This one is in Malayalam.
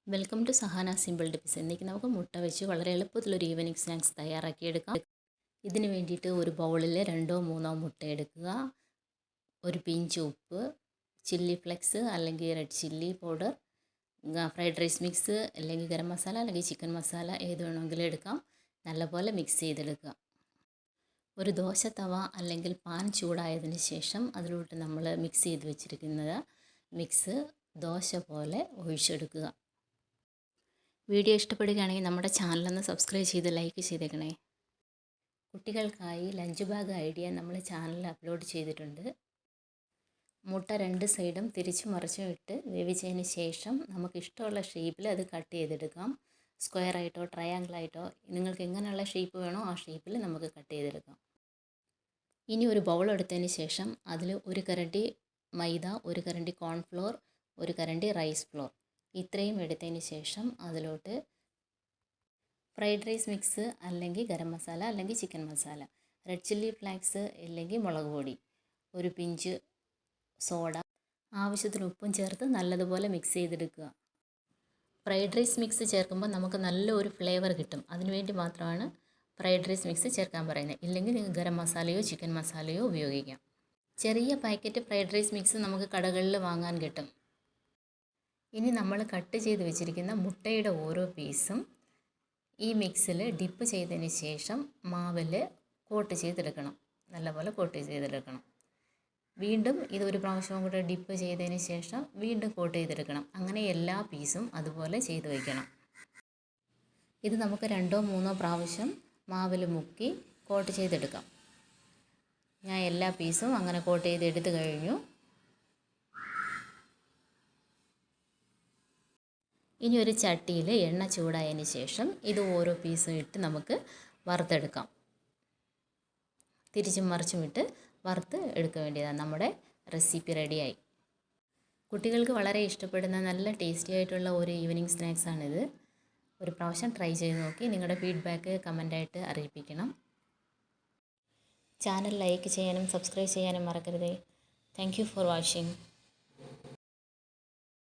Welcome to Sahana simple tips. ഇன்றைக்கി നമുക്ക് മുട്ട വെച്ച് വളരെ എളുപ്പത്തിലൊരു ഈവനിങ് സ്നാക്സ് തയ്യാറാക്കിയെടുക്കാം. ഇതിന് വേണ്ടിയിട്ട് ഒരു ബൗളിൽ 2-3 മുട്ട എടുക്കുക, ഒരു പിഞ്ച് ഉപ്പ്, ചില്ലി ഫ്ലെക്സ് അല്ലെങ്കിൽ red chilli powder, fried rice mix അല്ലെങ്കിൽ ഗരം മസാല അല്ലെങ്കിൽ ചിക്കൻ മസാല ഏത് വേണമെങ്കിലും എടുക്കാം. നല്ലപോലെ മിക്സ് ചെയ്തെടുക്കുക. ഒരു ദോശ തവ അല്ലെങ്കിൽ പാൻ ചൂടായതിന് ശേഷം അതിലോട്ട് നമ്മൾ മിക്സ് ചെയ്ത് വെച്ചിരിക്കുന്നത് മിക്സ് ദോശ പോലെ ഒഴിച്ചെടുക്കുക. വീഡിയോ ഇഷ്ടപ്പെടുകയാണെങ്കിൽ നമ്മുടെ ചാനലൊന്ന് സബ്സ്ക്രൈബ് ചെയ്ത് ലൈക്ക് ചെയ്തേക്കണേ. കുട്ടികൾക്കായി ലഞ്ച് ബാഗ് ഐഡിയ നമ്മൾ ചാനലിൽ അപ്ലോഡ് ചെയ്തിട്ടുണ്ട്. മുട്ട 2 സൈഡും തിരിച്ചും മറിച്ചും ഇട്ട് വേവിച്ചതിന് ശേഷം നമുക്ക് ഇഷ്ടമുള്ള ഷേപ്പിൽ അത് കട്ട് ചെയ്തെടുക്കാം. സ്ക്വയർ ആയിട്ടോ ട്രയാങ്കിൾ ആയിട്ടോ നിങ്ങൾക്ക് എങ്ങനെയുള്ള ഷേപ്പ് വേണോ ആ ഷേപ്പിൽ നമുക്ക് കട്ട് ചെയ്തെടുക്കാം. ഇനി ഒരു ബൗൾ എടുത്തതിന് ശേഷം അതിൽ 1 കരണ്ടി മൈദ, 1 കരണ്ടി കോൺഫ്ലോർ, 1 കരണ്ടി റൈസ് ഫ്ലോർ ഇത്രയും എടുത്തതിന് ശേഷം അതിലോട്ട് ഫ്രൈഡ് റൈസ് മിക്സ് അല്ലെങ്കിൽ ഗരം മസാല അല്ലെങ്കിൽ chicken masala, red chilli flakes അല്ലെങ്കിൽ മുളക് പൊടി, ഒരു പിഞ്ച് സോഡ, ആവശ്യത്തിന് ഉപ്പും ചേർത്ത് നല്ലതുപോലെ മിക്സ് ചെയ്തെടുക്കുക. ഫ്രൈഡ് റൈസ് മിക്സ് ചേർക്കുമ്പോൾ നമുക്ക് നല്ലൊരു ഫ്ലേവർ കിട്ടും. അതിനുവേണ്ടി മാത്രമാണ് ഫ്രൈഡ് റൈസ് മിക്സ് ചേർക്കാൻ പറയുന്നത്. ഇല്ലെങ്കിൽ നിങ്ങൾക്ക് ഗരം മസാലയോ ചിക്കൻ മസാലയോ ഉപയോഗിക്കാം. ചെറിയ പാക്കറ്റ് ഫ്രൈഡ് റൈസ് മിക്സ് നമുക്ക് കടകളിൽ വാങ്ങാൻ കിട്ടും. ഇനി നമ്മൾ കട്ട് ചെയ്ത് വെച്ചിരിക്കുന്ന മുട്ടയുടെ ഓരോ പീസും ഈ മിക്സിൽ ഡിപ്പ് ചെയ്തതിന് ശേഷം മാവിൽ കോട്ട് ചെയ്തെടുക്കണം. നല്ലപോലെ കോട്ട് ചെയ്തെടുക്കണം. വീണ്ടും ഇതൊരു പ്രാവശ്യം കൂടെ ഡിപ്പ് ചെയ്തതിന് ശേഷം വീണ്ടും കോട്ട് ചെയ്തെടുക്കണം. അങ്ങനെ എല്ലാ പീസും അതുപോലെ ചെയ്ത് വയ്ക്കണം. ഇത് നമുക്ക് 2-3 പ്രാവശ്യം മാവിൽ മുക്കി കോട്ട് ചെയ്തെടുക്കാം. ഞാൻ എല്ലാ പീസും അങ്ങനെ കോട്ട് ചെയ്തെടുത്ത് കഴിഞ്ഞു. ഇനി ഒരു ചട്ടിയിൽ എണ്ണ ചൂടായതിന് ശേഷം ഇത് ഓരോ പീസും ഇട്ട് നമുക്ക് വറുത്തെടുക്കാം. തിരിച്ചും മറിച്ചും ഇട്ട് വറുത്ത് എടുക്കാൻ വേണ്ടിയതാണ്. നമ്മുടെ റെസിപ്പി റെഡിയായി. കുട്ടികൾക്ക് വളരെ ഇഷ്ടപ്പെടുന്ന നല്ല ടേസ്റ്റി ആയിട്ടുള്ള ഒരു ഈവനിങ് സ്നാക്സാണിത്. ഒരു പ്രാവശ്യം ട്രൈ ചെയ്ത് നോക്കി നിങ്ങളുടെ ഫീഡ്ബാക്ക് കമൻ്റായിട്ട് അറിയിപ്പിക്കണം. ചാനൽ ലൈക്ക് ചെയ്യാനും സബ്സ്ക്രൈബ് ചെയ്യാനും മറക്കരുതേ. Thank you for watching.